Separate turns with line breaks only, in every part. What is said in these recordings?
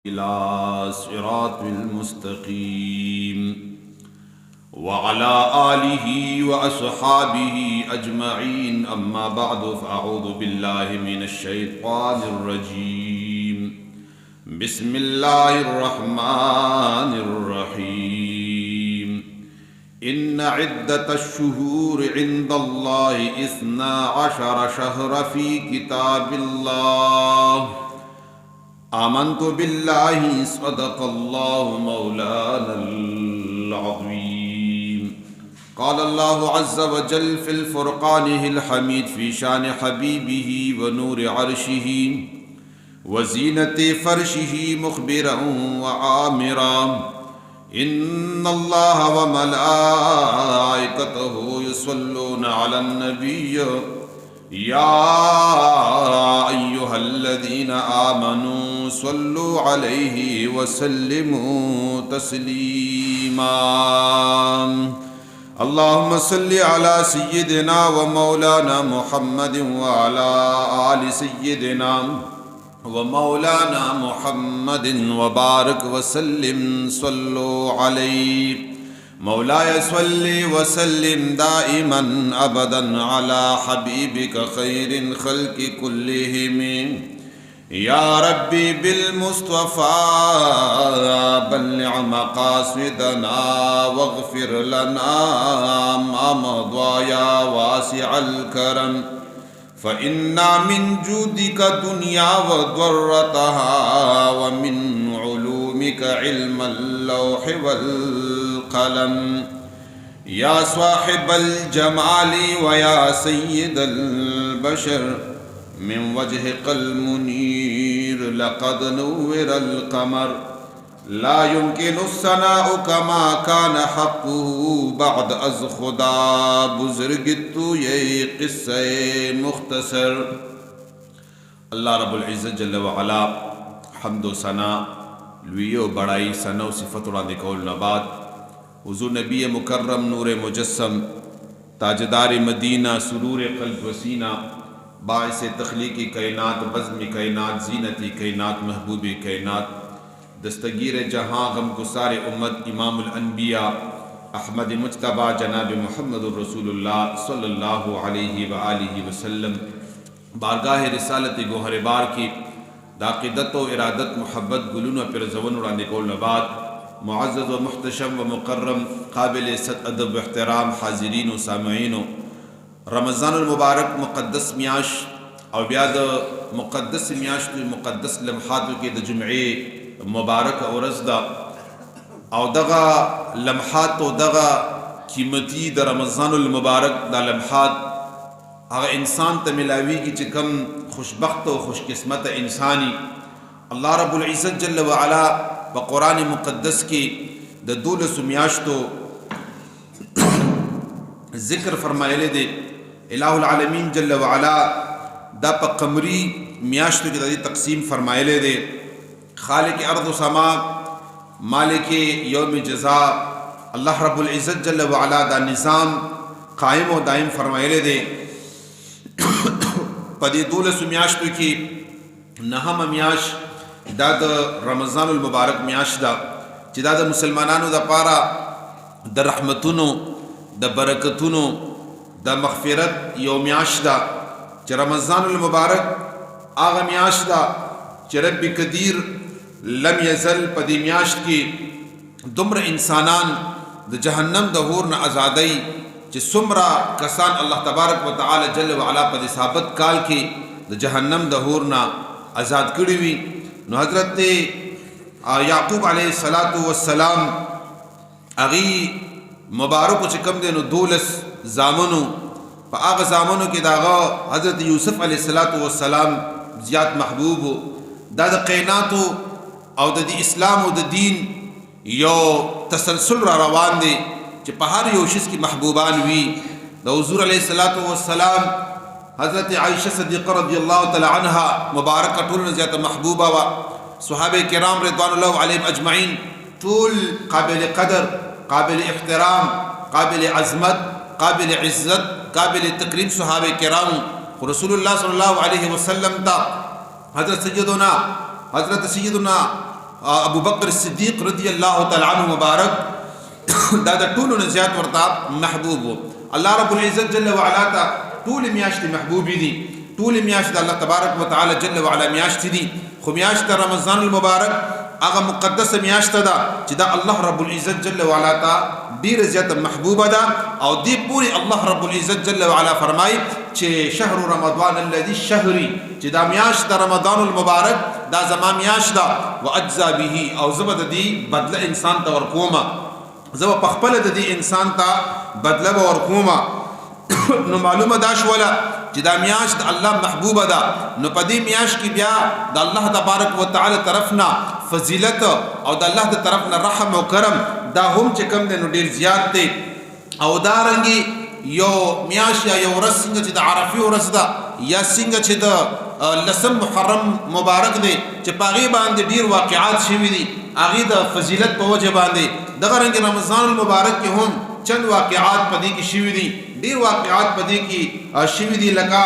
إلى صراط المستقيم وعلى آله وأصحابه أجمعين أما بعد فأعوذ بالله من الشيطان الرجيم بسم الله الرحمن الرحيم إن عدة الشهور عند الله 12 شهرا في كتاب الله آمنت بالله صدق الله مولانا العظيم قال الله عز وجل في الفرقان الحميد في شان حبيبه ونور عرشه وزينة فرشه مخبرا وعامرا إن الله وملائكته يصلون على النبي يا أيها الذين آمنوا صلوا عليه وسلموا تسليما اللهم صل على سيدنا ومولانا محمد وعلى آل سيدنا ومولانا محمد وبارك وسلم صلوا عليه مولاي صل وسلم دائما ابدا على حبيبك خير الخلق كلهم يا ربي بالمصطفى بلغ مقاصدنا واغفر لنا ما مضى يا واسع الكرم فإنا من جودك دنيا وضرتها ومن علومك علم اللوح والقلم يا صاحب الجمال ويا سيد البشر من وجهك المنير لقد نور القمر لا يمكن الثناء كما كان حقه بعد از خدا بزرگ تو یہ قصہ مختصر. اللہ رب العزت جل وعلا حمد و ثنا لوی و بڑائی ثنا و صفت اڑانے کول نبات حضور نبی مکرم نور مجسم تاجدار مدینہ سرور قلب وسینہ باعث تخلیقی کائنات بزم کائنات زینتی کائنات محبوب کائنات دستگیر جہاں غم گسار امت امام الانبیاء احمد مجتبی جناب محمد الرسول اللہ صلی اللہ علیہ وآلہ وسلم بارگاہ رسالت گوہر بار کی داقدت و ارادت محبت گلون پر زون اڑانے کول نبات معزز و محتشم و مکرم قابل صد ادب و احترام حاضرین و سامعین و رمضان المبارک مقدس میاش او بیاد مقدس میاش تو مقدس لمحاتو کے دا جمعے مبارک اور ازدہ او دغا لمحات و دغا قیمتی دا رمضان المبارک دا لمحات اگر انسان تا ملاوی کی چکم خوشبخت و خوش قسمت انسانی اللہ رب العزت جل وعلا بقرآن مقدس کی دا دول سمیاشتو ذکر فرمائے دے الہ العالمین جل وعلا دا پا قمری میاشتو کی دا دی تقسیم فرمائے دے خالق ارض و سما مالک یوم جزا اللہ رب العزت جل وعلا دا نظام قائم و دائم فرمائے دے پدی دولس میاشتو کی نہم میاش دا دا رمضان المبارک میاش دا چی دا دا مسلمانانو دا پارا دا رحمتونو دا برکتونو دا مغفرت یو میاش دا چی رمضان المبارک آغا میاش دا چی رب قدیر لم یزل پدی میاشت کی دمر انسانان دا جہنم دا ہورن ازادی چی سمرا کسان اللہ تبارک و تعالی جل وعلا پدی ثابت کال کی دا جہنم دا ہورن ازاد کڑیوی نو حضرت یعقوب علیہ السلام اغی مبارکو چکم دے نو دولس زامنو پا آغا زامنو کی داغا حضرت یوسف علیہ السلام زیاد محبوبو دا دا قیناتو او دا دی اسلام و دا دین یو تسلسل را روان دے چی پہار یوشس کی محبوبان وی دا حضور علیہ السلام حضرت عائشہ صدیقہ رضی اللہ تعالی عنہ مبارکہ طول زیادہ محبوبہ و صحابہ کرام رضوان اللہ علیہم اجمعین طول قابل قدر قابل احترام قابل عظمت قابل عزت قابل تکریم صحابہ کرام رسول اللہ صلی اللہ علیہ وسلم تا حضرت سیدنا ابو بکر صدیق رضی الله تعالی عنہ مبارک دا د ټولو نه زیات ورته محبوب وو. الله رب العزت جل وعلا ته ټول میاشت محبوب دي، ټول میاشت الله تبارک وتعالى جل وعلا میاشت دي. خو میاشت رمضان المبارک هغه مقدس میاشت ده چې دا الله رب العزت جل وعلا ته ډیر زیات محبوبه ده. او دی پوری الله رب العزت جل وعلا فرمای چې شهر رمضان الذي شهري، چې دا میاشت رمضان المبارک دا زما میاشت ده. واجزا به، او زبد دی بدله انسان ته ورکوما، زو په خپل د دې انسان ته بدله ورکوما. نو معلومه دا شوله چې دا میاشت الله محبوبه ده. نو په دې میاشت کې بیا د الله تبارک وتعالى طرفنا فضیلت او د الله د طرفنا رحم او کرم دا هم چې کوم دی نو ډیر زیات دی. او دا رنګي یو میاشت یا یو ورځ څنګه چې د عرفه ورځ ده یا څنګه چې د لسم محرم مبارک دی چې پاغي باندې ډیر واقعات شوي دي هغه د فضیلت په وجه باندې. دغه رنګ رمضان المبارک کې هم چند واقعات پدې کې شوي دي، ډیر واقعات پدې کې شوي دي. لکه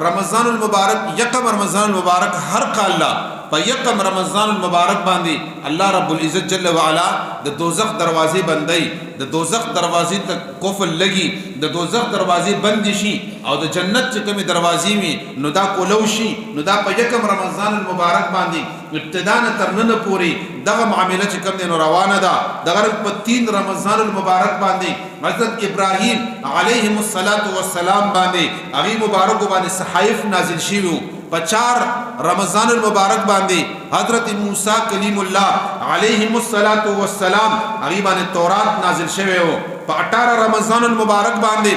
رمضان المبارک یکم رمضان المبارک هر کال په یکم رمضان المبارک باندې الله رب العزت جل وعلا د دوزخ دروازې بندي، د دوزخ دروازې ته قفل لګي، د دوزخ دروازې بند شي او د جنت چې کومې دروازې وي نو دا کولو شي. نو دا په یکم رمضان المبارک باندې ابتدا نه تر نن پورې دغه معاملې چې کوم دي نو روانه ده. دغه په 3 رمضان المبارک باندې حضرت ابراهیم علیه السلام باندې هغه مبارک باندې صحائف نازل شوي. په 4 رمضان المبارک باندې حضرت موسی کلیم الله علیه السلام هغه باندې تورات نازل شوی وو. په 18 رمضان المبارک باندې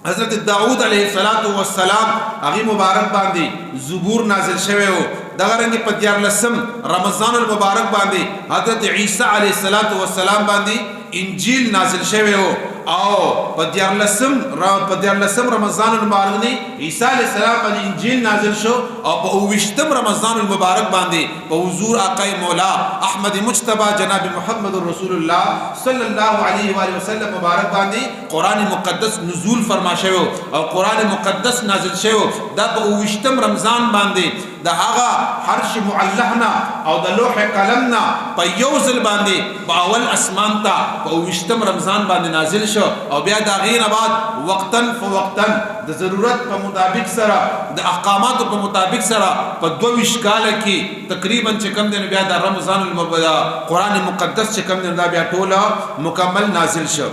حضرت داؤد علیه السلام هغه مبارک باندې زبور نازل شوی وو. دغه رنګ په 14 رمضان المبارک باندې حضرت عیسی علیه السلام باندې انجیل نازل شوی وو. او په 14 رمضان المبارک دی عیسی علیہ السلام باندې انجیل نازل شو. او په 20 رمضان المبارک باندې په حضور آقا مولا احمد مجتبی جناب محمد رسول الله صلی الله علیه و آله وسلم مبارک باندې قرآن مقدس نزول فرما شوی او قرآن مقدس نازل شوی. دا په 20 رمضان باندې د هغه حرش معلقنا او د لوح قلمنا په یو ځل باندې په اول اسمان ته په 20 رمضان باندې نازل شو. او بیا دا غیر بعد وقتن فوقتن د ضرورت په مطابق سره د احکامات په مطابق سره په 22 کال کې تقریبا چې کوم دی بیا د رمضان المبارک قرآن مقدس چې کوم دی دا بیا ټوله مکمل نازل شو.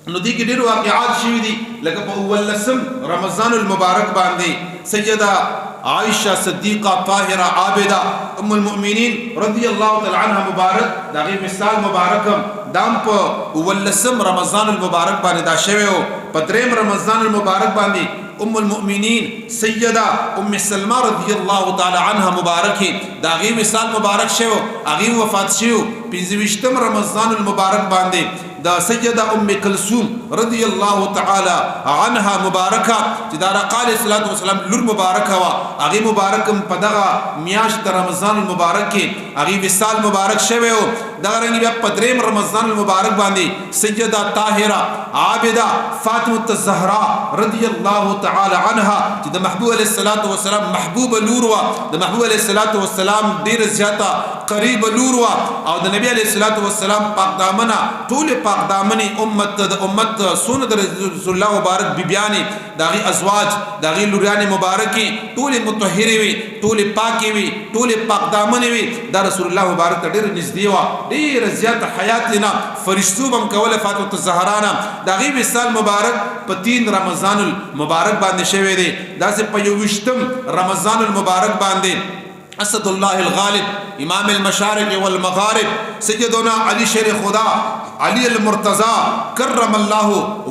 نو دې کې ډېر واقعات شوي دي. لکه په 19 رمضان المبارک باندې سیدہ عائشہ صدیقہ طاہرہ عابدہ ام المؤمنین رضی اللہ تعالی عنہ مبارک دا غیر مثال مبارکم دام په 19 رمضان المبارک باندې دا شوی او په 3 رمضان المبارک باندې ام المؤمنین سیدہ ام سلمہ رضی اللہ تعالی عنہ مبارک دا غیر مثال مبارک شوی اغه وفات شوی 25 رمضان المبارک باندې دا سیدہ ام کلثوم رضی اللہ تعالی عنها مبارکہ چې دا رقال صلوات و سلام لور مبارکہ وا اغه مبارکم په دغه میاشت رمضان المبارک کې اغه وصال مبارک شوی او دا رنګ بیا په 3 رمضان المبارک باندې سیدہ طاهرہ عابدہ فاطمه الزهراء رضی اللہ تعالی عنها چې د محبوب علیہ الصلوۃ والسلام محبوب لور وا د محبوب علیہ الصلوۃ والسلام ډیر زیاته قریب لور وا او د نبی علیہ الصلوۃ والسلام پاک دامنه ټول پاک دامنی امت سنت رسول الله مبارک بیبیانی داغي ازواج داغي لوریان مبارکی ټول مطهری وی ټول پاکی وی ټول پاک دامنی وی دا رسول الله مبارک ډیر نږدې وا ډیر زیات حیات لنا فرشتو بم کوله فاطمه الزهرا داغي وصال مبارک په 3 رمضان المبارک باندې شوی دی. دا سه په 20 رمضان المبارک باندې اسد الله الغالب امام المشارق والمغارب سیدنا علی شیر خدا علی المرتضی کرم الله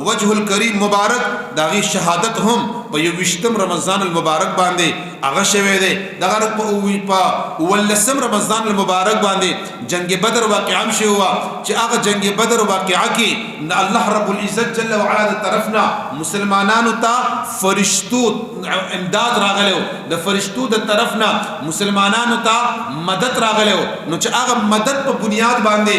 وجه الکریم مبارک داغي شهادت هم په 20 رمضان المبارک باندې هغه شوی دی. دغه په 19 رمضان المبارک باندې جنگ بدر واقعا شوی و چې هغه جنگ بدر واقعا کې الله رب العزت جل وعلا د طرفنا مسلمانانو ته فرشتو امداد راغلو، د فرشتو د طرفنا مسلمانانو ته مدد راغلو. نو چې هغه مدد په بنیاد باندې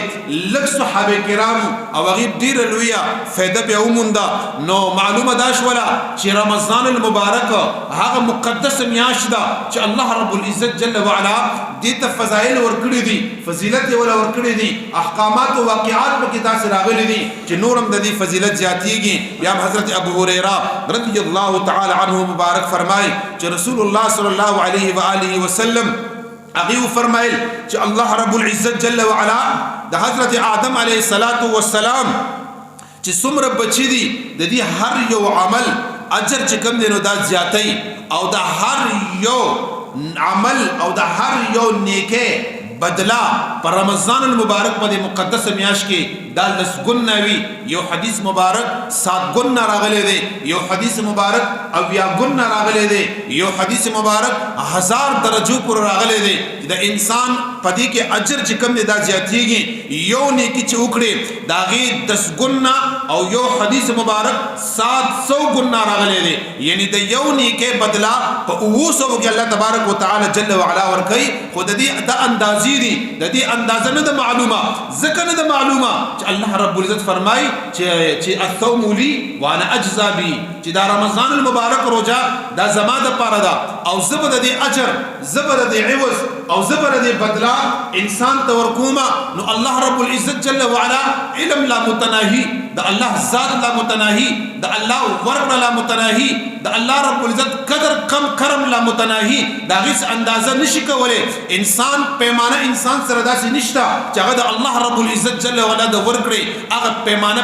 لږ صحابه کرام او هغه ډیر لویه فائدہ به ومونده. نو معلومه دا شوله چې رمضان رمضان المبارک هغه مقدس میاشت ده چې الله رب العزت جل وعلا دې ته فضایل ورکړي دي، فضیلت ولا ورکړي دي، احکامات او واقعات په کې داسې راغلي دي چې نورم د دې فضیلت زیاتېږي. بیا حضرت ابو هريره رضی الله تعالی عنه مبارک فرمای چې رسول الله صلی الله علیه و آله وسلم هغه فرمایل چې الله رب العزت جل وعلا د حضرت آدم علیه السلام چې څومره بچی دي د دې هر یو عمل اجر چې کوم دی نو دا زیاتې او د هر یو عمل او د هر یو نیکه بدلا پر رمضان المبارک په مقدس میاشت کې دا 10 ګنا وی. یو حدیث مبارک 7 ګنا راغلی دی، یو حدیث مبارک 8 ګنا راغلی دی، یو حدیث مبارک 1000 درجو پر راغلی دی. د انسان پدې کې اجر چې کوم دی دا زیاتېږي. یو نیکی چې وکړي داغه 10 ګنا او یو حدیث مبارک 700 ګنا راغلی دی، یعنی د یو نیکه بدلا په 200 کې الله تبارک وتعالى جل وعلا ورکي. خود دې د اندازې دي، د دې اندازه نه د معلومه ځکه نه د معلومه چې الله رب العزت فرمای چې الصوم لي وانا اجزا به، چې دا رمضان المبارک روزه دا زما د پاره ده او زبر د اجر زبر د عوض او زبر د بدلا انسان تور کوما. نو الله رب العزت جل وعلا علم لا متناهي، د الله ذات لا متناهي، د الله ورق لا متناهي، د الله رب العزت قدر کم کرم لا متناهي. دا غیس اندازه نشي کوله انسان پیمانه انسان سره داسې نشته چې هغه د الله رب العزت جل وعلا د ورکړي هغه پیمانه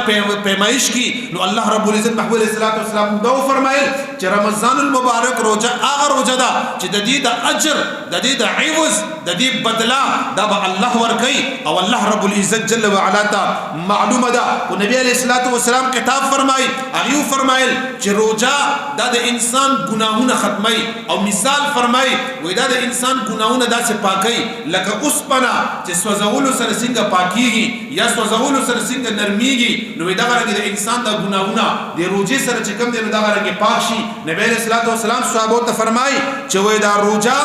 پیمایش کی. نو الله رب العزت محبوب علیه السلام دا فرمایل چې رمضان المبارک روزه هغه روزه ده چې د دې د اجر د دې د عوض د دې بدلا دا به الله ورکي او الله رب العزت جل وعلا ته معلومه ده. او نبی علیه السلام کتاب فرمای هغه فرمایل چې روزه دا د انسان ګناهونه ختمي او مثال فرمای وای دا د انسان ګناهونه داسې پاکي لکه اوسپنا چې سوځولو سره څنګه پاکيږي یا سوځولو سره څنګه نرميږي. نو دا غره د انسان د ګناهونه د روزه سره چې کوم دی نو دا غره کې پاک شي. نبی علیہ السلام صحابه ته فرمای چې وای دا روزه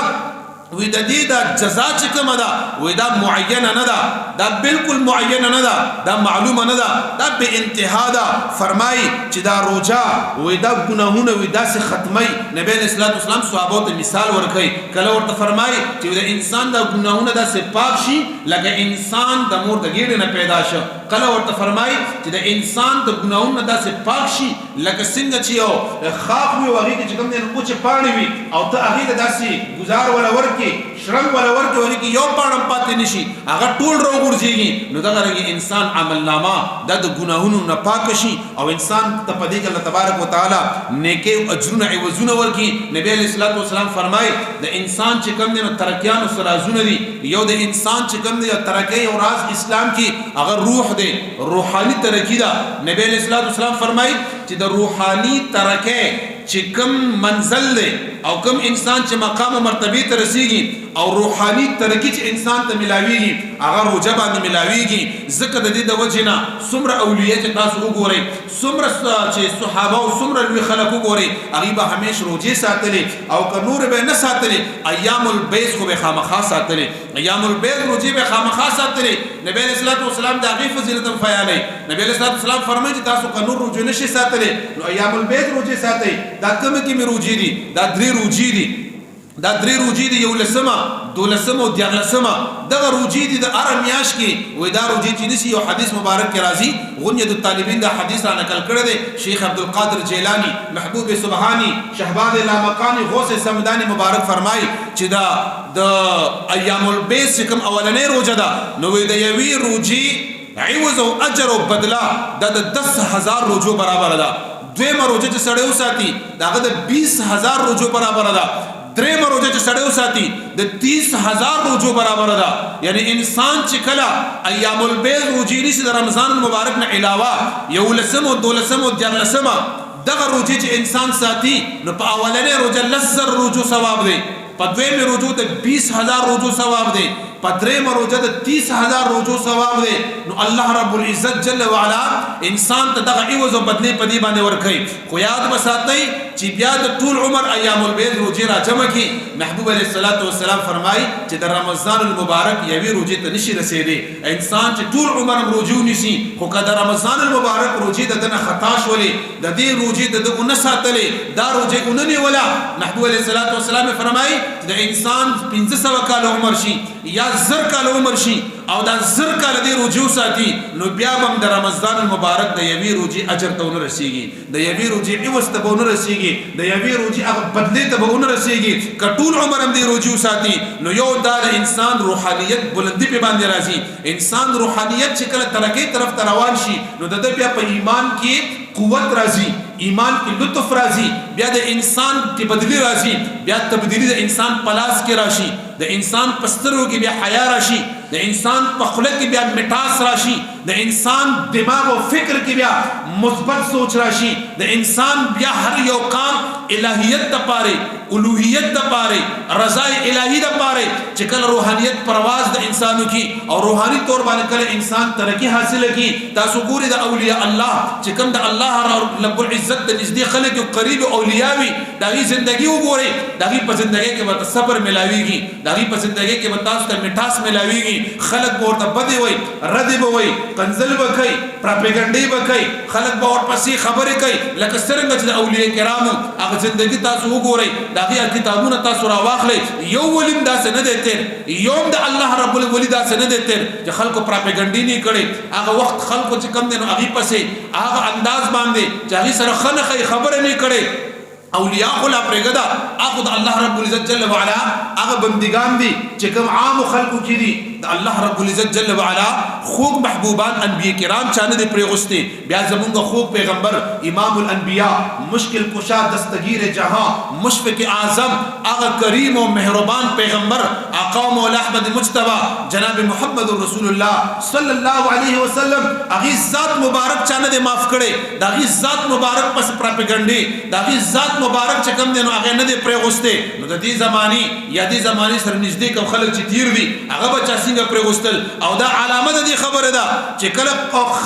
وی د دې د جزا چې کومه ده وی دا معینه نه ده، دا بالکل معینه نه ده، دا معلومه نه ده، دا به انتها ده. فرمای چې دا روزه وی دا ګناهونه وی داسې ختمي. نبی علیہ السلام صحابه ته مثال ورکړي کله ورته فرمای چې د انسان د ګناهونه داسې پاک شي لکه انسان د مور د ګیډې نه پیدا شو. کله ورته فرمای چې د انسان د ګناهونه داسې پاک شي لکه څنګه چې یو خاق وي او هغه چې کوم نه کوچ پاڼې وي او ته هغه داسې گزار ولا ورکی شرم ولا ورکی ورکی یو پاڼم پاتې نشي هغه ټول راوګرځيږي. نو دا غره انسان عمل نامه د ګناهونو نه پاک شي او انسان ته پدې کې الله تبارک وتعالى نیکي او اجرونه عوضونه ورکی. نبی علیہ السلام فرمای د انسان چې کوم نه ترکیانو سرازونه دي، یو د انسان چې کوم نه ترکی او راز اسلام کې هغه روح دی، روحاني ترقی ده. نبی علیہ السلام فرمای چې د روحاني ترقی چې کوم منزل دی او کوم انسان چې مقام او مرتبه ته رسیږي او روحاني ترقی چې انسان ته ملاويږي هغه روزه باندې ملاويږي. ځکه د دې د وجنه څومره اولیاء چې تاسو وګورئ، څومره چې صحابه او څومره لوی خلک وګورئ هغه به همیش روزه ساتلې او که نور به نه ساتلې ایام البیض خو به خامخا ساتلې، ایام البیض روزه به خامخا ساتلې. نبی علیہ السلام د هغه فضیلت بیانوي. نبی علیہ السلام فرمایي چې تاسو که نور روزه نشئ ساتلې نو ایام البیض روزه ساتئ. دا کومه کې مې روزه دي، دا درې روزه دي، دا درې روزه دي، یو لسمه دولسمه او دیارلسمه دغه روزه دي د ارمیاش کې وې دا روزه چې نسی. یو حدیث مبارک کې راځي غنیه الطالبین دا حدیث را نقل کړی دی شیخ عبدالقادر جیلانی محبوب سبحانی شهباز لامقانی غوث سمدانی مبارک فرمایي چې دا د ایام البیض کوم اولنې روزه ده نو د یوې روزه عوض او اجر او بدلا د 10000 روزو برابر ده. دویمه روزه چې سړی وساتي داغه د 20000 روزو برابر ده. دریمه روزه چې سړی وساتي د 30000 روزو برابر ده. یعنی انسان چې کله ایام البیض روزه نشي د رمضان المبارک نه علاوه یو لسمه او دولسمه او دیارلسمه دغه روزه چې انسان ساتي نو په اولنې روزه 10000 روزو ثواب دی، په دویمه روزو د 20000 روزو ثواب دی، پدریم روزه د 30,000 روزو ثواب دی نو الله رب العزت جل وعلا انسان ته دغه عوض او بدلی پدی باندې ورکړي خو یاد بساتئ چې بیا د ټول عمر ایام البید روزه را جمع کی محبوب علیه الصلاۃ والسلام فرمای چې د رمضان المبارک یوې روزه ته نشي رسیدي انسان چې ټول عمر روزو نسی خو کله رمضان المبارک روزه دنه خطا شولې د دې روزه د دغه ساتلې دا روزه اوننی ولا محبوب علیه الصلاۃ والسلام فرمای د انسان 500 کال عمر شي یا 1000 کال عمر شي او دا 1000 کال دی روزو ساتي نو بیا هم د رمضان المبارک د یوې روزه اجر ته ونه رسیږي د یوې روزه عوض ته ونه رسیږي د یوې روزه هغه بدلی ته ونه رسیږي کټول عمر هم دی روزو ساتي نو یو دا انسان روحانیت بلندی په باندې راځي انسان روحانیت چې کله ترقی طرف ته روان شي نو د بیا په ایمان کې قوت راځي ایمان کې لطف راځي بیا د انسان کې بدلی راځي بیا تبدیلی د انسان پلاس کې راشي د انسان پسترو کې بیا حیا راشي د انسان په خله کې بیا مټاس راشي د انسان دماغ او فکر کې بیا مثبت سوچ راشي د انسان بیا هر یو کام الہیت د پاره الوهیت د پاره رضا الہی د پاره چې کله روحانیت پرواز د انسانو کې او روحاني تور باندې کله انسان ترقی حاصل کی تاسو ګوري د اولیاء الله چې کوم د الله رب العزت د نږدې خلک او قریب اولیاءوي دغه ژوندۍ وګوري دغه په ژوندۍ کې به صبر ملاويږي دغه په ژوندۍ کې به تاسو ته مټاس ملاويږي خلک ورته بدی وای ردی به وای کنزل به کوي پروپاګاندا به کوي خلک به ورپسې خبرې کوي لکه څنګه چې د اولیاء کرامو هغه ژوندۍ تاسو وګورئ دغه کتابونه تاسو را واخلئ یو ولیم داسې نه دی تیر یوم د الله رب الولی داسې نه دی تیر چې خلکو پروپاګاندا نه کړي هغه وخت خلکو چې کم دي نو هغه پسې هغه انداز باندې چې هغه سره خنخې خبره نه کړي اولیاء خلا پرګدا هغه د الله رب العزت جل وعلا هغه بندگان دي چې کوم عام خلکو کې دي د الله رب العزت جل وعلا خوږ محبوبان انبیاء کرام چانه دي پرېغسته بیا زمونږ خوږ پیغمبر امام الانبیاء مشکل کشا دستگیر جهان مشفق اعظم هغه کریم او مهربان پیغمبر آقا مولا احمد مجتبی جناب محمد رسول الله صلی الله علیه وسلم هغه ذات مبارک چانه دي معاف کړي دغه ذات مبارک پس پروپاګاندا دغه ذات مبارک چې کوم دینو هغه نه دی پرېغسته نو د دې زماني یا دې زماني سره نږدې کوم خلک چې تیر دي هغه به چا څنګه پرېغستل او دا علامه د دې خبره ده چې کله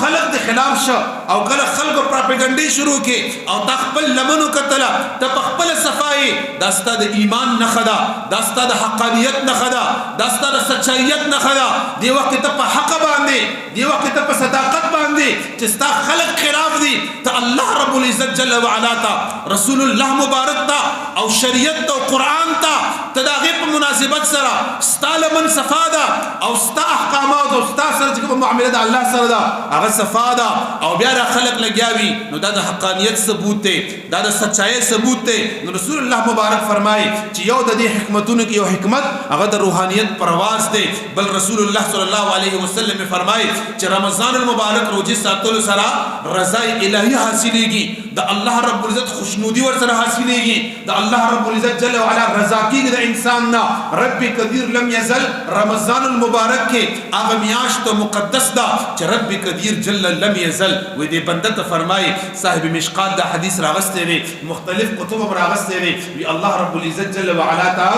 خلک د خلاف شو او کله خلکو پروپاګاندا شروع کې او تخپل لمنو کتله ته خپل صفای دا ستاسو د ایمان نه خدا دا ستاسو د حقانیت نه خدا دا ستاسو د سچایت نه خدا دی وخت ته په حق باندې دی وخت ته په صداقت باندې چې ستاسو خلک خلاف دي ته الله رب العزت جل وعلا تا رسول الله مبارک تا او شریعت او قران تا تداغه په مناسبت سره ستاله من صفاده او ستا احکامات او ستا سره چې کوم معاملې د الله سره ده هغه صفاده او بیا د خلق لګیاوي نو دا د حقانیت ثبوت دی دا د سچای ثبوت دی نو رسول الله مبارک فرمایي چې یو د دې حکمتونو کې یو حکمت هغه د روحانیت پرواز دی بل رسول الله صلی الله علیه وسلم فرمایي چې رمضان المبارک روزه ساتلو سره رضا الهی حاصلېږي د الله رب العزت خوشنودي ور سره حاصلېږي د الله رب العزت جل وعلا رضا کېږي د انسان نه رب قدیر لم یزل رمضان المبارک کې هغه میاشت مقدس ده چې رب قدیر جل لم یزل و دې بنده ته فرمایي صاحب مشقات دا حدیث راغسته وي مختلف کتب راغسته وي الله رب العزت جل وعلا تا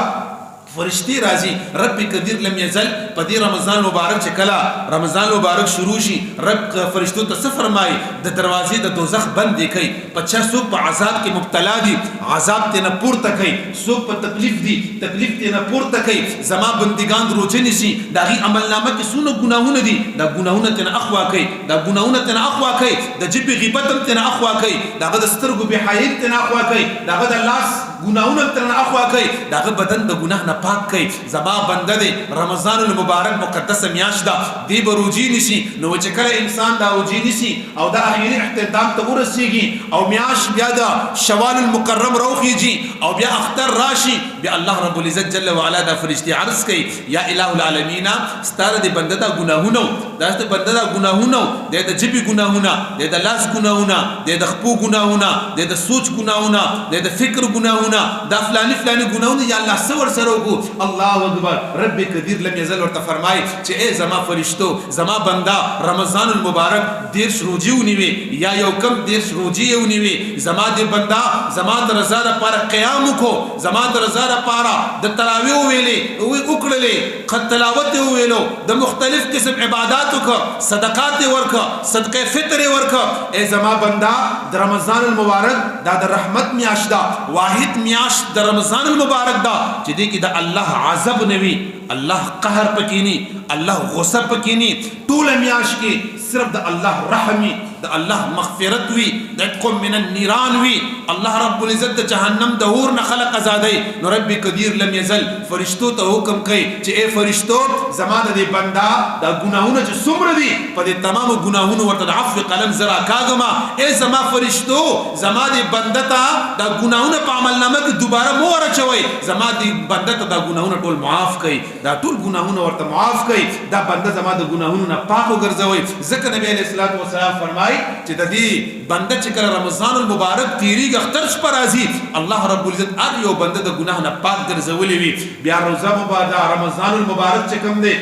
فرشتي راځي رب قدیر لم یزل په دې رمضان مبارک چې کله رمضان مبارک شروع شي رب فرشتو ته فرمایي د دروازې د دوزخ بند کړي په چا څوک په عذاب کې مبتلا دي عذاب ته نه پورته کوي څوک په تکلیف دي تکلیف ته نه پورته کوي زما بندگان روزه نشي دغه عملنامه کې څونه ګناهونه دي دا ګناهونه ته نه اخوا کوي دا ګناهونه ته نه اخوا کوي د جبه غیبت ته نه اخوا کوي دغه د سترګو به حیات ته نه اخوا کوي دغه د لاس ګناهونه ته نه اخوا کوي دغه بدن د ګناه نه پاک کوي زما بنده دی رمضان المبارک مقدس میاشت ده دی بروجی نشي نو چې کله انسان دا روجی نشي او دا اخیری اختتام ته ورسیږي او میاش بیا د شوال المکرم روخیږي او بیا اختر راشي بیا الله رب العزت جل وعلا دا فرشتي عرض کوي یا الہ العالمین ستاره دی بنده دا ګناهونه دا ست بنده دا ګناهونه د جبی ګناهونه د لاس ګناهونه د خپو ګناهونه د سوچ ګناهونه د فکر ګناهونه ګناهونه دا فلانی ګناهونه یا الله سور سره وکړو. الله اکبر. رب قدیر لم یزل ورته فرمای چې ای زما فرشتو زما بندا رمضان المبارک 10 روزي ونیوي یا یو کم 10 روزي ونیوي زما دې بندا زما د رضا لپاره قیام وکړو زما د رضا لپاره د تراویح ویلې وکړلې قد تلاوت ویلو د مختلف قسم عبادت وکړه صدقات ورکړه صدقه فطر ورکړه. ای زما بندا د رمضان المبارک دا د رحمت میاشت دا واحد میاشت د رمضان المبارک دا چې دې کې د الله عذاب نوي الله قهر پکینی الله غصه پکینی ټول میاشت کې صرف د الله رحمي د الله مغفرت وي د قوم من النيران وي الله رب العزت د جهنم د اور نه خلق آزادای. نو رب قدیر لم یزل فرشتو ته حکم کوي چې اے فرشتو زما د بندا د ګناهونو چې څومره دي په دې تمام ګناهونو ورته د عفو قلم زرا کاغما. اے زما فرشتو زما د بندا ته د ګناهونو په عمل نامه کې دوباره مو ورچوي زما د بندا ته د ګناهونو ټول معاف کړي دا ټول ګناهونه ورته معاف کړي دا بندا زما د ګناهونو نه پاک وګرځوي. ځکه نبی علیہ الصلوۃ والسلام فرمایي چې د دې بنده چې کله رمضان المبارک تیریږي اختر شپه راځي الله رب العزت هر یو بنده د ګناه نه پاک ګرځولې وي. بیا روزه مبارکه رمضان المبارک چې کوم دی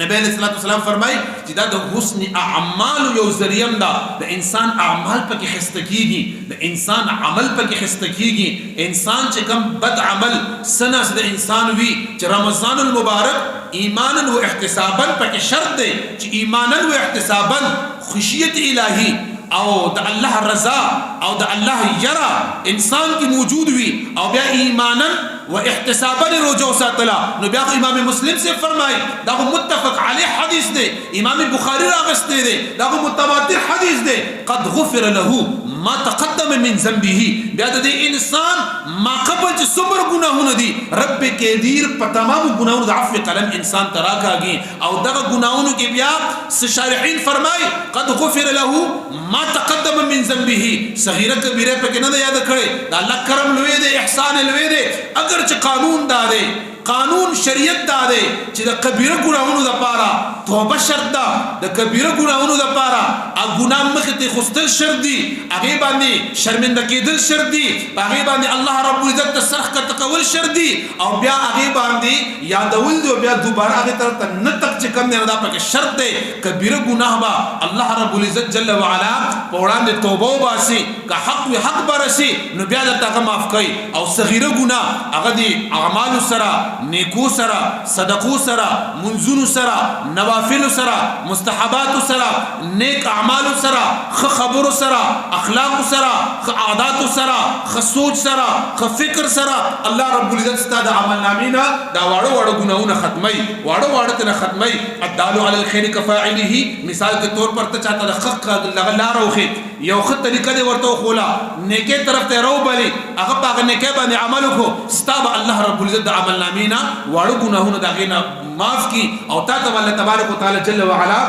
نبی علیہ الصلوۃ والسلام فرمای چې دا د حسن اعمال یو ذریعہ ده د انسان اعمال پکې خسته کیږي د انسان عمل پکې خسته کیږي. انسان چې کوم بد عمل سنس د انسان وی چې رمضان المبارک ایمانا و احتسابا پکې شرط دی چې ایمانا و احتسابا خشیت الهی او د الله رضا او د الله یرا انسان کی موجود وی او بیا ایمانا و احتسابا روزه ساتلا. نو بیا امام مسلم سے فرمائے دا متفق علیہ حدیث دے امام بخاری راغستے دے دا متواتر حدیث دے قد غفر له ما تقدم من ذنبه. بیا د انسان ما قبل چې صبر گناهونه دي رب قدیر په تمام گناهونو د عفو قلم انسان تراکاږي او دغه گناهونو کې بیا شارحین فرمای قد غفر له ما تقدم من ذنبه. صغیره کبیره پکې نه یاد کړي دا الله کرم لوی دی احسان لوی دی. اگر چې قانون دا دی قانون شریعت دا دی چې د کبیره ګناهونو لپاره توبه شرط ده د کبیره ګناهونو لپاره ا ګناه مخې ته خستل شرط دي هغه باندې شرمنده کېدل شرط دي هغه باندې الله رب العزت ته سرخ کول شرط دي او بیا هغه باندې یادول دي بیا دوباره هغه طرف ته نه تک چې کم نه دا پکې شرط دی. کبیره ګناه با الله رب العزت جل وعلا په وړاندې توبه وباسي که حق برسي نو بیا درته معاف کوي او صغیره ګناه هغه دي اعمال سره نیکو سره صدقو سره منزونو سره نوافل سره مستحبات سره نیک اعمال سره خبرو سره اخلاق سره عادات سره سوچ سره فکر سره الله رب العزت ستاسو عمل نامینا دا واړو ګناونه ختمي واړو ته ختمي. الدال علی الخير كفاعله مثال کے طور پر ته چاته د حق لغلاروخي یو خط طریقه دی ورته خولا نیکه طرف ته رو بلی هغه په نیکه باندې عمل وکړو ستاسو الله رب العزت د عمل نامینا واړو ګناهونه دا غینا معاف کی او تاسو الله تبارک وتعالى جل وعلا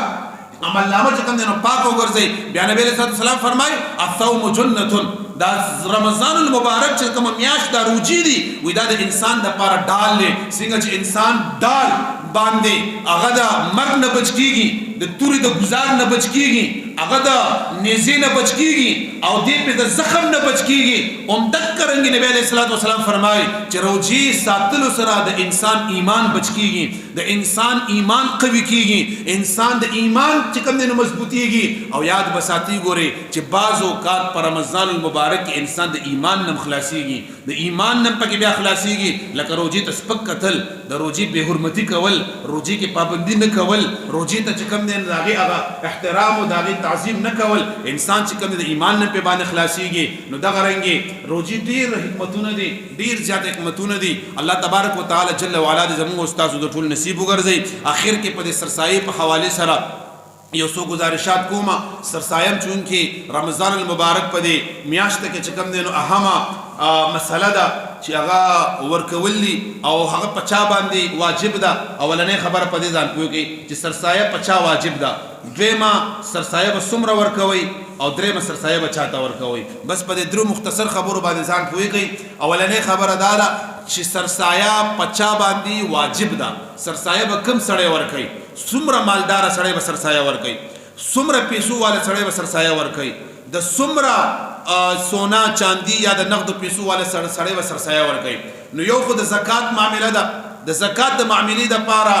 عمل نامه چې کوم نه پاک وګرځي. بیا نبی صلی الله علیه وسلم فرمای الصوم جنته دا رمضان المبارک چې کوم میاشت دا روزي دي وې دا د انسان د لپاره ډال لې څنګه چې انسان ډال باندې هغه د مرګ نه بچ کیږي د توري د گزار نه بچ کیږي هغه د نيزي نه بچ کیږي او دې په د زخم نه بچ کیږي اوم تک کرنګي نبی عليه الصلاه والسلام فرمایي چې روزي ساتلو سره د انسان ایمان بچ کیږي د انسان ایمان قوي کیږي انسان د ایمان چې کوم نه مضبوطيږي او یاد بساتی ګوري چې بعضو اوقات پر رمضان المبارک انسان د ایمان نم خلاصيږي د ایمان نم پکې بیا خلاصيږي لکه روزي تسبق قتل د روزي به حرمتي کول روزي کې پابندي نه کول روزي ته چې کوم نه هغه احترام او دغه تعظیم نه کول انسان چې کوم د ایمان نه په باندې خلاصيږي. نو دغه رنګي روزي ډیر حکمتونه دي ډیر زیات حکمتونه دي. الله تبارک وتعالى جل وعلا دې زموږ استاد د ټول نصیب وګرځي. اخر کې په سرسایي په حواله سره یو څو گزارشات کومه سرسایم چون کې رمضان المبارک په دې میاشت کې چې کوم دینو اهمه مسله ده چې هغه ورکولي او هغه پچا باندې واجب ده. اولنې خبره په دې ځان پوهیږي چې سرسایه پچا واجب ده دویمه سرسایه به څومره ورکوي او دریمه سرسایه به چاته ورکوي. بس په دې درو مختصر خبرو باندې ځان پوهیږي. اولنې خبره ده چې سرسایه پچا باندې واجب ده. سرسایه به کم سړی ورکوي څومره مالدار سړی به سرسایه ورکوي څومره پیسو والا سړی به سرسایه ورکوي د څومره سونا چاندي یا د نقد پیسو والا سړی و سرسایه ورکوي. نو یو خو د زکات معامله ده. د زکات د معاملې دپاره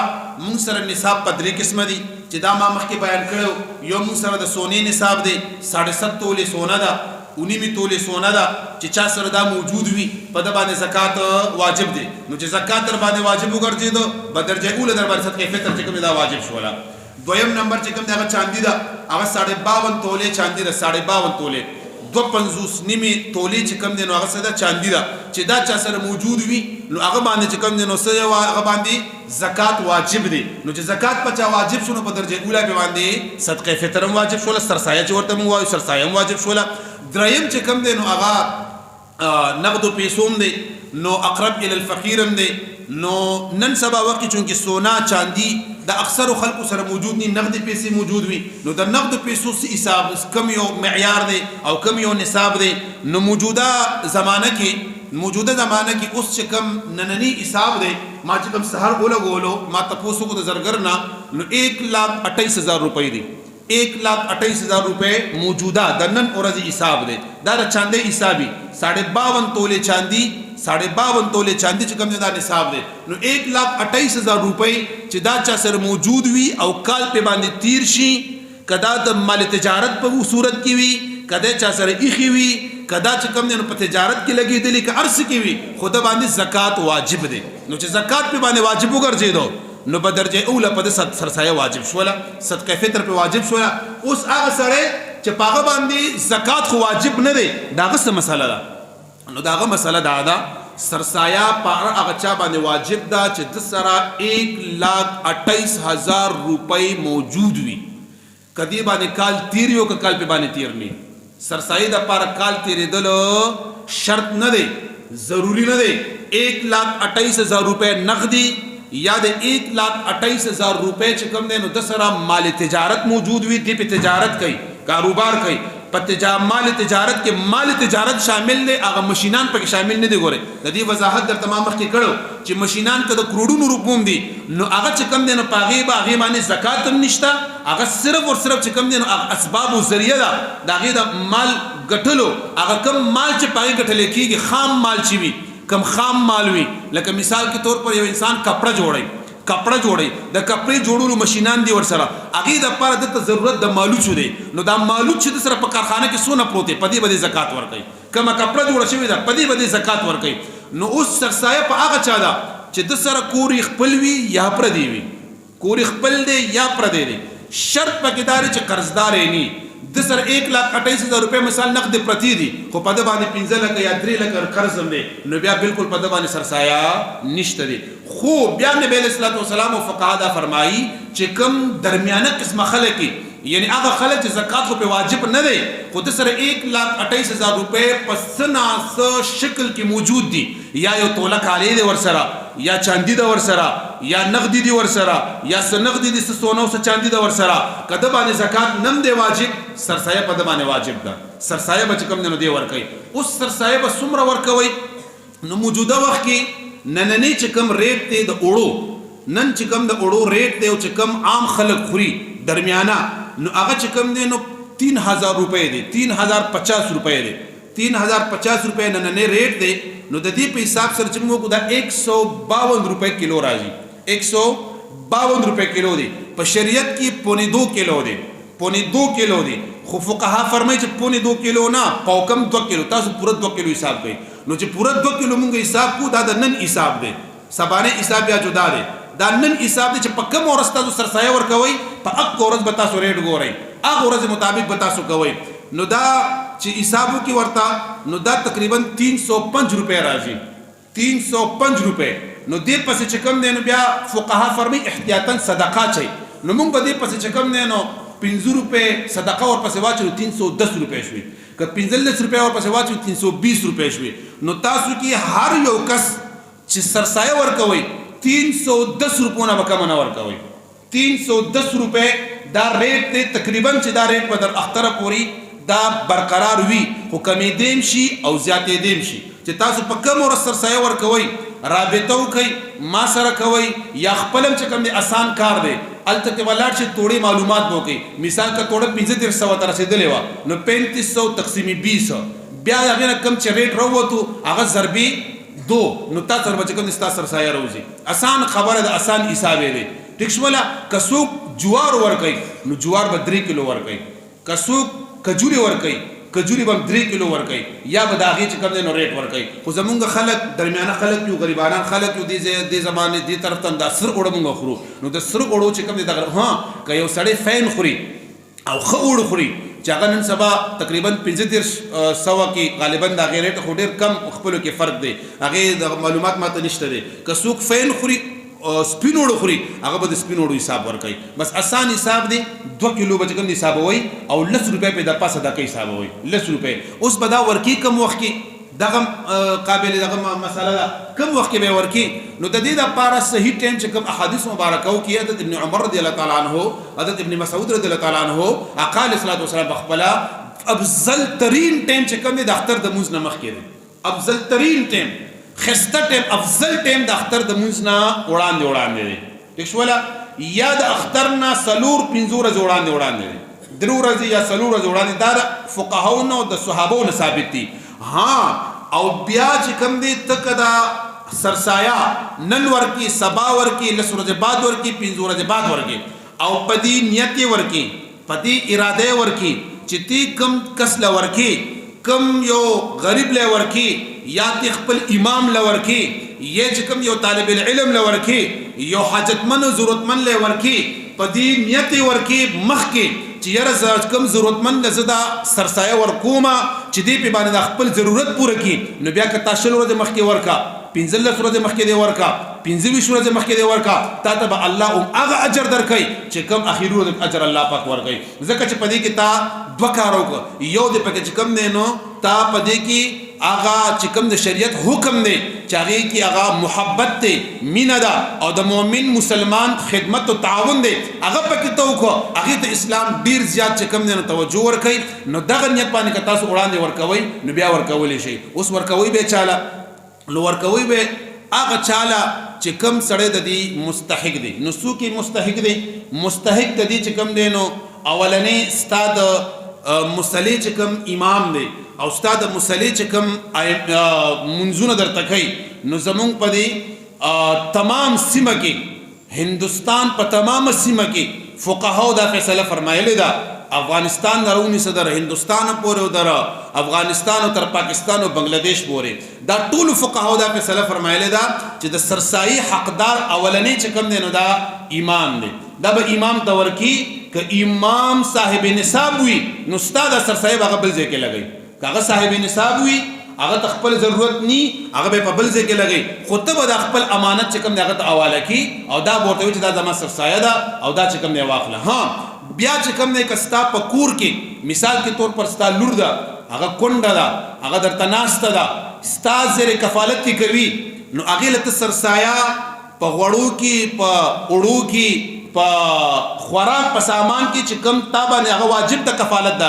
موږ سره نصاب په 3 قسمه دي چې دا ما مخکې بیان کړو. یو موږ سره د سونې نصاب دی 7.5 تولې سونه ده 19 تولې سونه ده چې چا سره دا موجود وي په د باندې زکات واجب دی. نو چې زکات در باندې واجب وګرځېدو به درجه اوله در باندې صدقه فطر چې کوم دا واجب شوله. دویم نمبر چې کوم دی هغه چاندي ده هغه 52 تولې چاندي ده 52 تولې 52 نیمې تولې چې کوم دی نو هغه څه ده چاندي ده چې دا چا سره موجود وي نو هغه باندې چې کوم دی نو څه هغه باندې زکات واجب دی. نو چې زکات په چا واجب شونه په درجه اوله باندې صدقه فطر هم واجب شوله سرسایه چې ورته موږ وایو سرسایه هم واجب شوله. دریم چې کوم دی نو هغه نقد پیسوم دی نو اقرب الی الفقیر هم دی. نو نن سبا وخت چونکې سونا چاندي د اکثر خلکو سره موجود ني نقد پیسې موجود وي نو د نقد پیسو سي حساب کم یو معیار دی او کم یو نصاب دی. نو موجوده زمانه کې اوس چې کم نننی حساب دی ما چې کم سحر ولګولو ما تاسو کو د زرګر نه نو 1,28,000 روپۍ دی 1,28,000 روپے موجودہ د نن ورځې حساب دی. دا د چاندي حسابي 52 تولې چاندي 52 تولې چاندي چې کوم دا نصاب دی. نو 1,28,000 روپے چې دا چا سره موجود وي او کال په باندې تیر شي کدا د مال تجارت په صورت کې وي کدا چا سره ایخي وي کدا چې کوم نه په تجارت کې لګېدلی که ارس کې وي خود باندې زکات واجب دی. نو چې زکات په باندې واجب وګرځیدو نو په درجه اوله په سرسایه واجب شوله صدقه فطر په واجب شوله. اوس هغه سره چې پاغه باندې زکات خو واجب نه دی داغه څه مسله ده. نو داغه مسله دا ده سرسایه په هغه چا باندې واجب ده چې د سره 1,28,000 روپۍ موجود وي کدی باندې کال تیر یو که کال په باندې تیر نه. سرسایه د پر کال تیرېدل شرط نه دی ضروری نه دی. 1,28,000 روپۍ نقدي یا د 1,28,000 روپے چې کوم دی نو د سره مال تجارت موجود وي دی په تجارت کوي کاروبار کوي په مال تجارت کې مال تجارت شامل دی هغه ماشینان پکې شامل نه دي. ګوره د دې وضاحت در تمام مخکې کړو چې ماشینان که د کروڑونو روپوم دي نو هغه چې کوم دی نو هغې باندې زکات هم نشته هغه صرف او صرف چې کوم دی نو هغه اسباب او ذریعه ده د هغې د مال ګټلو هغه کوم مال چې په هغې ګټلی کېږي خام مال چې وي کم خام مال وي لکه مثال کے طور پر یو انسان کپڑا جوړي د کپڑے جوړولو ماشینان دي ور سره هغه د لپاره د ضرورت د مالوچ دی نو دا مالوچ چې سره په کارخانه کې سونه پروت دی پدې باندې زکات ورکړي کما کپڑا جوړ شوی دا پدې باندې زکات ورکړي. نو اوس سرسایه په هغه چا ده چې د سره کوري خپل وي یا پردي وي کوري خپل دی یا پردي دی شرط پکې دار چې قرضدار نه د سر 1,28,000 روپے مثال نقد پرتی دي خو په د باندې 15 لک یا 3 لک قرض هم دی نو بیا بالکل په د باندې سرسایه نشته دي. خو بیا نبی علیہ الصلوۃ والسلام او فقها دا فرمایي چې کم درمیانه قسمه خلک یعنی هغه خلک چې زکات خو په واجب نه دی خو د سره 1,28,000 روپے په سناس شکل کې موجود دي یا یو توله کالی دی ور سره یا چاندي دا ور سره یا نقدي دی ور سره یا نقدي دی سونه او چاندي دا ور سره کده باندې زکات نم دی واجب سرسایه په د باندې واجب ده. سرسایه به کوم نه دی ور کوي. اوس سرسایه به څومره ور کوي نو موجوده وخت کې نننی چې کوم ریټ دی د اوړو نن چې کوم د اوړو ریټ دی او چې کوم عام خلک خوري درمیانه نو هغه چې کوم دی نو 3,000 روپے دی 3,050 روپے دی 3,050 روپے نننی ریټ دی. نو د دې په حساب سره چې موږ دا 152 روپے کیلو راځي 152 روپے کیلو دی. په شریعت کې 2.5 کیلو دی 2.5 کیلو دی خو فقها فرمایي چې 2.5 کیلو نه پاو کم 2 کیلو تاسو پوره 2 کیلو حساب کوي. نو چې پوره 2 کیلو موږ حساب کو دا د نن حساب دی سبانه حساب بیا جدا دی دا نن حساب دی چې په کوم ورځ تاسو سرسایه ورکوي په اک ورځ به تاسو ریټ ګورئ هغه ورځ مطابق به تاسو کوئ. نو دا چې حسابو کې ورته نو دا تقریبا 305 روپے راځي 305 روپے. نو دې پسې چې کوم دی نو بیا فقها فرمایي احتیاطاً صدقه چي نو موږ به دې پسې چې کوم دی نو 15 روپے صدقه ور پسې واچو 310 روپے شوي که 15 روپے ور پسې واچو 320 روپے شوي. نو تاسو کې هر یو کس چې سرسایه ورکوي 310 روپونه به کم نه ورکوي 310 روپے دا ریټ دی تقریبا چې دا ریټ په در اختره پوری دا برقرار وي خو کمی دیم شي او زیاتې دیم شي چې تاسو په کوم ورځ سرسایه ورکوي رابطه وکئ ما سره کوئ یا خپلم چې کوم دی آسان کار دی هلته کې ولاړ شي توړې معلومات به وکړي مثال که توړه 3500 ته رسېدلې وه نو 3500 تقسیمي 20 بیا د هغې نه کم چې ریټ راووتو هغه ضربي 2 نو تا سره به چې کوم دی ستا سرسایه راوځي آسان خبره ده آسان حساب یې دی ټیک شوله که څوک جوار ورکوي نو جوار به 3 کیلو ورکوي که څوک کجوري ورکوي کجوري به 3 کیلو ورکوي یا به د هغې چې کوم دی نو ریټ ورکوي خو زمونږ خلک درمیانه خلک یو غریبانان خلک یو دې زمانې دې طرف ته دا سر اوړه مونږ خورو نو د سر اوړو چې کوم دی دغه که یو سړی فین خوري او ښه اوړه خوري چې هغه نن سبا تقریبا 3500 کې غالبا د هغې ریټ خو ډېر کم خپلو کې فرق دی هغې د معلومات ماته نشته دی که څوک فین خوري سپین اوړه خوري هغه به د سپین اوړو حساب ورکوي بس آسان حساب دی 2 کیلو به چې کوم دی حسابوئ او 10 روپۍ پې د پاسه دکه حسابوئ 10 روپۍ اوس به دا ورکي کم وخت کې دغه قابل دغه مسله ده کم وخت کې به ورکي نو د دې دپاره صحیح ټایم چې کوم احادیث مبارکو کې حضرت ابن عمر رضی الله تعالی عنه حضرت ابن مسعود رضی الله تعالی عنه اقا علیه الصلاة والسلام بخپله افضل ترین ټایم چې کوم دی د اختر د مونځ نه مخکې دی افضل ترین ټایم خسته ټایم افضل ټایم د اختر د مونځ نه وړاندې دی ټیک شوله یا د اختر نه 4-5 ورځې وړاندې دی 3 ورځې یا 4 ورځې وړاندې دا د فقهاو نه او د صحابو نه ثابت دي او بیا چې کوم دی ته که دا سرسایه نن ورکي سبا ورکي 10 ورځې بعد ورکي 5 ورځې بعد ورکي او په دې نیت یې ورکي په دې اراده یې ورکي چې تی کم کس له ورکي کم یو غریب له ورکي یا تی خپل امام له ورکي یا چې کوم یو طالب العلم له ورکي یو حاجتمن او ضرورتمن له ورکي په دې نیت یې ورکي مخکې چې یاره زه کوم ضرورتمند زه دا سرسایه ورکومه چې دې پې باندې د خپل ضرورت پوره کړي نو بیا که تا 10 ورځې مخکې ورکه 15 ورځې مخکې دې ورکه 25 ورځې مخکې دې ورکه تا ته به الله هغه اجر درکوي چې کوم اخري ورځ اجر الله پاک ورکوي ځکه چې په دې کې تا 2 کار وکړه یو دې پکې چې کوم دی نو تا په دې کې هغه چې کوم د شریعت حکم دی چې هغې کې هغه محبت دی مینه ده او د مؤمن مسلمان خدمت او تعاون دی هغه پکې ته وکړه هغې ته اسلام ډېر زیات چې کوم دی نو توجه ورکوي نو دغه نیت باندې که تاسو وړاندې ورکوئ نو بیا ورکولی شئ اوس ورکوئ به چاله نو ورکوئ به هغه چاله چې کوم سړی د دې مستحق دی نو څوک یې مستحق دی مستحق د دې چې کوم دی نو اولنې ستا د مصلي چې کوم امام دی او ستا د مصلي چې کوم منځونه درته کوي نو زمونږ په دې تمام سیمه کې هندوستان په تمامه سیمه کې فقهاو دا فیصله فرمایلې ده افغانستان نه راونیسه در هندوستان پورې او در افغانستان او تر پاکستان او بنگلاديش پورې دا ټول فقهاو دا فیصله فرمایلې ده چې د سرسایي حقدار اولنې چې کوم دی نو دا امام دی دا به امام ته ورکي که امام صاحب نصاب وي نو ستا دا سرسایه به هغه بل ځای کې لګوي که هغه صاحب نصاب وي هغه ته خپل ضرورت نی هغه به په بل ځای کې لګوي خو ته به د خپل امانت چې کوم دی هغه ته حواله کړي او دا به ورته وایي چې دا زما سرسایه ده او دا چې کوم دی واخله بیا چې کوم دی که ستا په کور کې مثال کې طور پر ستا لور ده هغه کونډه ده هغه درته ناسته ده ستا زیر کفالت کې کوي نو هغې له ته سرسایه په غوړو کې په اوړو کې په خوراک په سامان کې چې کوم تا باندې هغه واجب د کفالت د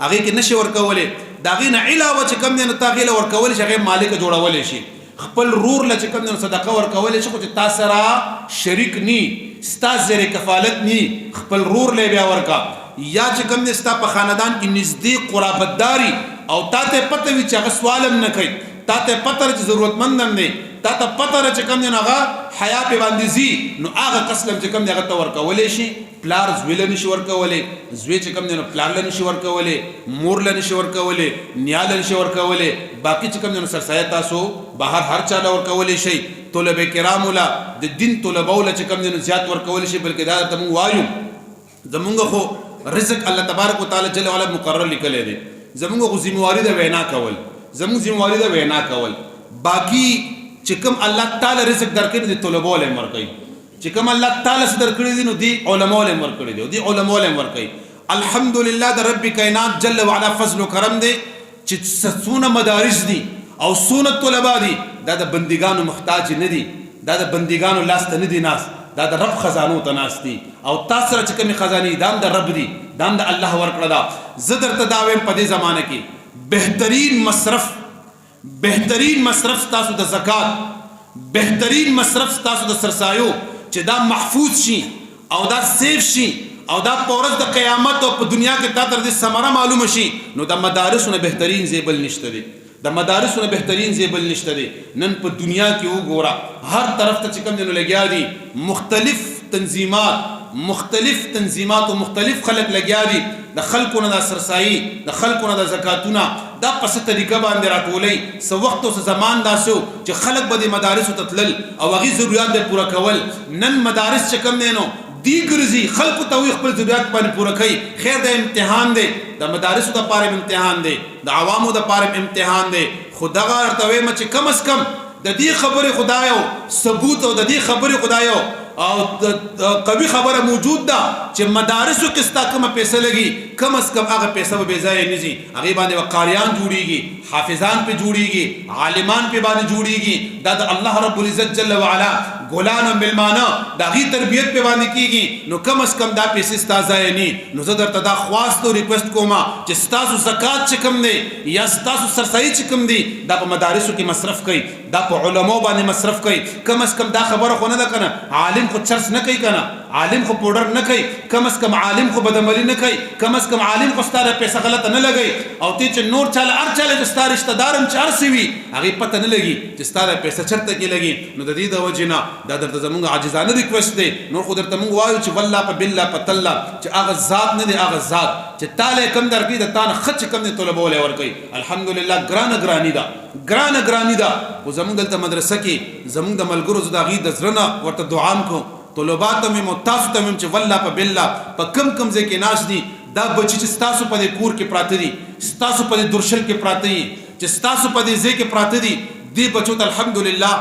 هغې کې نشي ورکولی د هغې نه علاوه چې کوم دی نو تا هغې له ورکولی شي هغې مالک جوړولی شي خپل رور له چې کوم دی نو صدقه ورکولی شي خو چې تا سره شریک نی ستا زیر کفالت نی خپل رور له بیا ورکا یا چې کوم دی ستا په خاندان کې نزدیک قرابتداري او تا ته پته وي چې هغه سوالم نه کوي تا ته پته چې ضرورتمندم دی تا ته پته چې کوم دی نو هغه حیا پې باندې ځي نو هغه قسلم چې کوم دی هغه ته ورکولی شي پلار زوی له نشي ورکولی زوی چې کوم دی نو پلار له نشي ورکولی مور له نشي ورکولی نیا له نشي ورکولی باقي چې کوم دی نو سرسایه تاسو بهر هر چا له ورکولی شئ طلبه کرامو له د دین طلبو له چې کوم دی نو زیات ورکولی شي بلکې دا درته موږ وایو زمونږ خو رزق الله تبارک وتعالی جل وعلا مقرر لیکلی دی زمونږ خو ذمواري ده وینا کول زمونږ ذمواري ده وینا کول باقي چې کوم الله تعالی رزق درکړي دی طلبو له ورکوي چې کوم الله تعالی څه درکړي دي نو دی علماء له ورکړي دي دی علماء له ورکوي الحمدلله د رب کائنات جل وعلا فضل و کرم دی چې څونه مدارس دي او څونه طلبا دي دا د بندګانو محتاج نه دي دا د بندګانو لاس ته نه دي ناس دا د رب خزانو ته ناس دي او تاسو سره چې کومې خزانې دا هم د رب دي دا هم د الله ورکړه ده زه درته دا وایم په دې زمانه کې بهترین مصرف تاسو د زکات بهترین مصرف ستاسو د سرسایو چې دا محفوظ شي او دا سیف شي او دا په ورځ د قیامت او په دنیا کې تا تر دې ثمره معلومه شي، نو د مدارسو نه بهترین زیبل نشته دی. د مدارسو نه بهترین زیبل نشته دی. نن په دنیا کې وګوره هر طرف ته چې کوم دی نو لګیا دي مختلف تنظیمات او مختلف خلک لګیا دي د خلکو نه د سرسایي، د خلکو نه د زکاتونه دا په څه طریقه باندې راټولي. څه وخت او څه زمان داسو چې خلک به د مدارسو ته تلل او هغې ضرورت به پوره کول. نن مدارس چې کوم دی نو دی ګرځي خلکو ته وایي خپل ضرورت باندې پوره کوي. خیر د امتحان دی، د مدارسو دپاره امتحان دی، د عوامو دپاره امتحان دی. خو دغه ورته وایم چې کم از کم د دې خبرې خدایو ثبوت او د دې خبرې خدایو او قوي خبره موجود ده چې مدارسو کې ستا کومه پیسه لګي کم از کم هغه پیسه به بې ځایه نه ځي. هغې باندې به قاریان جوړېږي، حافظان پې جوړېږي، عالمان پې باندې جوړېږي. دا د الله رب العزت جل وعلا ګلان او ملمانه د هغې تربیت پې باندې کېږي. نو کم از کم دا پیسې ستا ځایه نه. نو زه درته دا خواست او ریکویسټ کومه چې ستاسو زکات چې کوم دی یا ستاسو سرسایي چې کوم دی دا په مدارسو کې مصرف کوئ، دا په علماو باندې مصرف کوئ. کم از کم دا خبره خو نه ده که نه عالم خو چرس نه کوي که نه، عالم خو پوډر نه کوي، کم از کم عالم خو بدعملي نه کوي، کم از کم عالم خو ستا پیسه غلطه نه لګوي. او تی چې نور چاله هر چاله چې ستا رشته دار هم چې هر څه وي هغې پته نه لګي چې ستا دا پیسه چېرته کې لګي. نو د دې د وجې نه دا درته زمونږ عاجزانه ریکویسټ دی. نور خو درته مونږ وایو چې والله په بالله په تالله چې هغه ذات نه دی، هغه ذات چې تاله کم درکړي د تا نه ښه چې کم دی طلبولی ورکوي. الحمدلله ګرانه ګراني ده. خو زمونږ دلته مدرسه کې زمونږ د ملګرو زه د هغې د زړه نه ورته دعا م کوم، طلبات ته مې تاسو ته مې چې والله په بالله په کم ځای کې ناست دي دا بچي چې ستاسو په دې کور کې پراته دي، ستاسو په دې درشل کې پراته دي، چې ستاسو په دې ځای کې پراته دي، دې بچو ته الحمدلله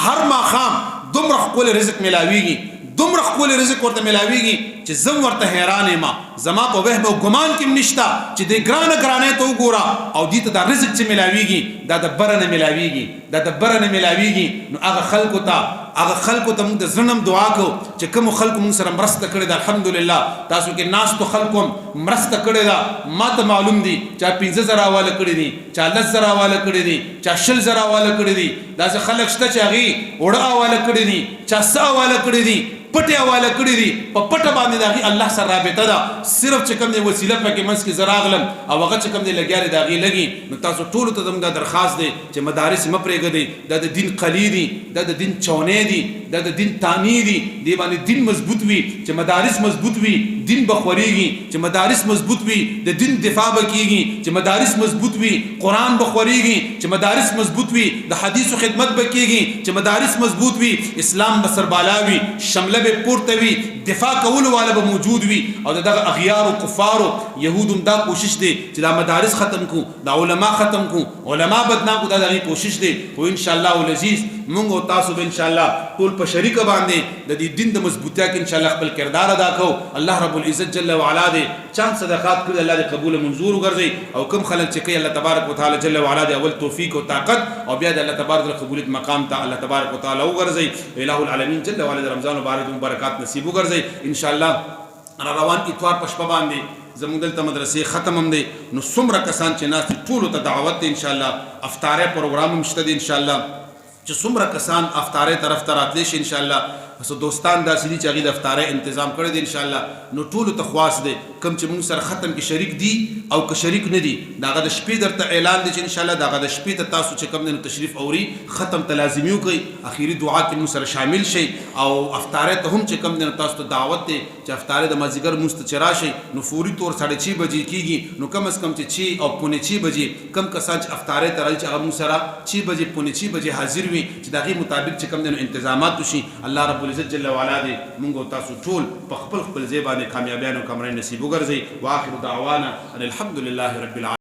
هر ماښام دومره ښکلی رزق میلاویږي، دومره ښکلی رزق ورته میلاویږي چې زه ورته حیران یم. زما په وهم او ګمان کې هم نشته چې دې ګرانه ته وګوره او دې ته دا رزق چې میلاویږي دا د بره نه میلاویږي، دا د بره نه میلاویږي. نو هغه خلکو ته موږ د زړه نه دعا کوو چې کومو خلکو موږ سره مرسته کړې ده. الحمدلله تاسو کې ناستو خلکو هم مرسته کړې ده. ما ته معلوم دي چا 15,000 حواله کړي دي، چا 10,000 حواله کړي دي، چا 20,000 حواله کړي دي. داسې خلک شته چې هغې اوړه حواله کړي دي، چا څه حواله کړي دي، پټې حواله کړي دي. په پټه باندې د هغې الله سره رابطه ده. صرف چې کوم دی وسیله پکې منځ کې زه راغلم او هغه چې کوم دی لګیا دی د هغې لګي. نو تاسو ټولو ته زموږ دا درخواست دی چې مدارس مه پرېږدئ. دا د دین قلي دي، دا د دین چونې دي، دا د دین تانی دي. دې باندې دین مضبوط وي چې مدارس مضبوط وي دین به خورېږي، چې مدارس مضبوط وي د دین دفاع به کېږي، چې مدارس مضبوط وي قرآن به خورېږي، چې مدارس مضبوط وي د حدیثو خدمت به کېږي، چې مدارس مضبوط وي اسلام به سربالا وي، شمله به پورته وي، دفاع کولو والا به موجود وي. او دغه اغیارو کفارو یهودو دا کوشش دی چې دا مدارس ختم کو، دا علما ختم کو، علما بدنام کو، دا دغې کوشش دی. خو انشاءالله العزیز مونږ او تاسو به انشاءالله ټول په شریکه باندې د دې دین د مضبوطیا کې انشاءالله خپل کردار ادا کوو. الله رب العزت جل وعلا دې چاند صدقات کړي الله دې قبول منظور وګرځي. او کوم خلک چې کوي الله تبارک وتعالى جل وعلا دې اول توفیق او طاقت او بیا د الله تبارک وتعالى قبولیت مقام ته الله تبارک وتعالى وګرځي. الہ العالمین جل وعلا د رمضان مبارک مبارکات نصیب وګرځي. انشاءالله را روان اتوار په شپه باندې زموږ دلته مدرسې ختم هم دی. نو څومره کسان چې ناست دي ټولو ته دعوت دی. انشاءالله افطارۍ پروګرام هم شته دی. انشاءالله چې څومره کسان افطارۍ طرف ته راتلی شي انشاءالله پس دوستان داسې دي چې هغې د افطارۍ انتظام کړی دی انشاءالله. نو ټولو ته خواست دی کوم چې موږ سره ختم کې شریک دي او که شریک نه دي د هغه د شپې درته اعلان دی چې انشاءالله د هغه د شپې ته تاسو چې کوم دی نو تشریف اوري ختم ته لازمي وکړئ، اخري دعا کې موږ سره شامل شئ. او افطارۍ ته هم چې کوم دی نو تاسو ته دعوت دی چې افطارۍ د مازدیګر لمونځ ته چې راشئ نو فوري طور 6:30 بجې کېږي. نو کم از کم چې 6 او 6:45 بجې کم کسان چې افطارۍ ته راځي چې هغه موږ سره 6 بجې 6:45 بجې حاضر وي چې د هغې مطابق چې کوم دی نو انتظامات وشي. الله رب العزت جل وعلا دې موږ او تاسو ټول په خپل ځای باندې کامیابیانو کامرۍ نصیب وګرځي. واخر دعوانا ان الحمد لله رب العالمين.